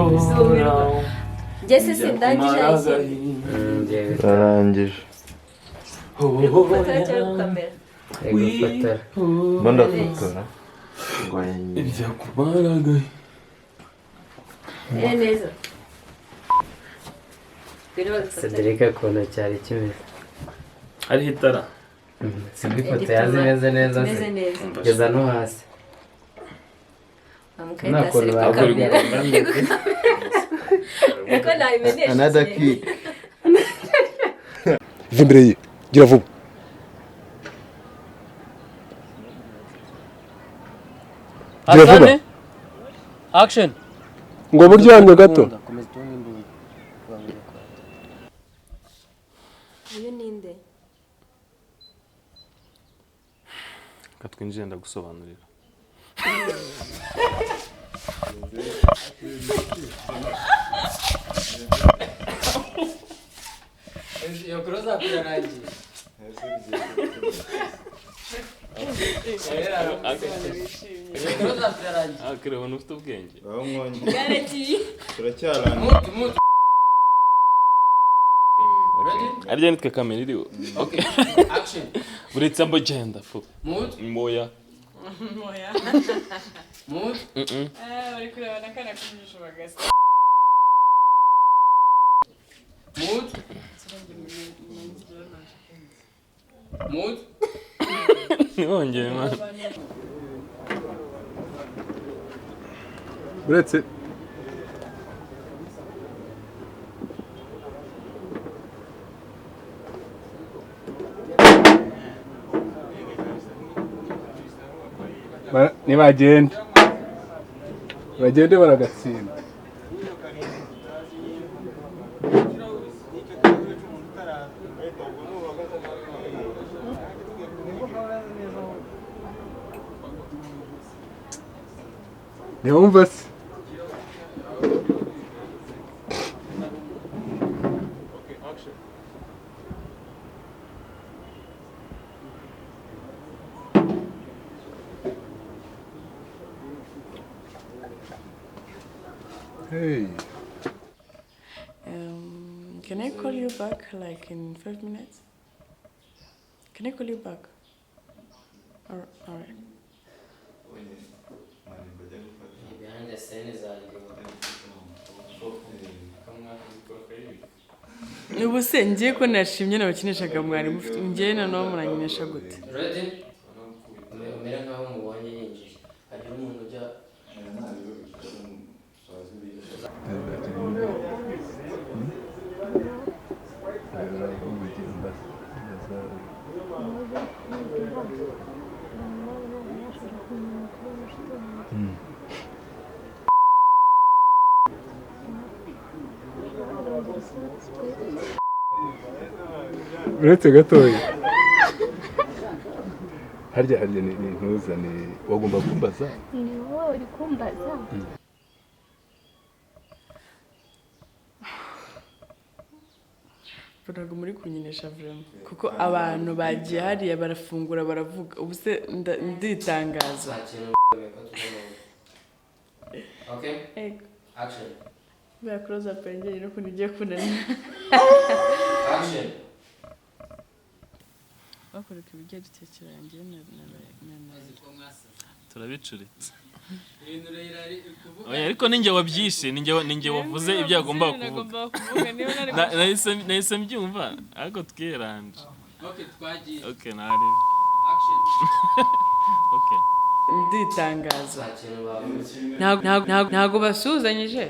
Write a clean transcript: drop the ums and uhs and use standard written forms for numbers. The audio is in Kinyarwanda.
Subirwa. Njye se sindangije ayise. Arangije. Gufatira cyangwa gukamera? Gufatira. Mbona fotora. Ibya kumaragaye. Neza. Cedric akunda cyari kimeze. Hariho itara. Sibwo ifoto yazi neza neza. Kugeza no hasi. Nakora bakamera. Eko nayimenyesha. Another key. Imbere ye. Gira vuba. Gira vuba. Action. Ngo buryamye gato. Uyu ninde? Katwinjira ndagusobanurira. Yo croza kurangiye. Akire wowe ufite ubwenge. Aho mwonye. Garanti. Turacyarana. Arya nitwe kamera iriho. Okay. Action. Buritsa mbo genda fu. Mood. Moya. Moya. Mood. Bari kureba nakana kunyisha bagasa. Mood. Mood. Nongeye man. Uretse nibagende baragatsinda. Ntiwumva se? Hey. Can I call you back like in 5 minutes? Can I call you back? All right. Behind the scenes are Ubu se ngiye ko nashimye nabakinishaga mwari mufite ngiye na no muranyinesha gute? ready? Umera nkaho mubonye yinjije. Hagira umuntu ujya Uretse gatoya. Harya ni ntuzane wagomba kumbaza. Ni wowe uri kumbaza. Ntabwo muri kunyinesha vraiment kuko abantu bagiye hariya barafungura baravuga ubu se nditangaza. Okay? Ego. Action. Ba close up engine no kunigiye kunanira. Action. Bakoreka ibijya dutekera yanjye Turabicuritse. Oya ariko ninjye wabyishe ninjye wavuze ibyo yagomba kuvuga. Nahise mbyumva ariko twiranje. Okay, twagiye. Okay nari. Action. Okay. Nditangaza. Nta kintu bavuze. Ntago basuzanyije.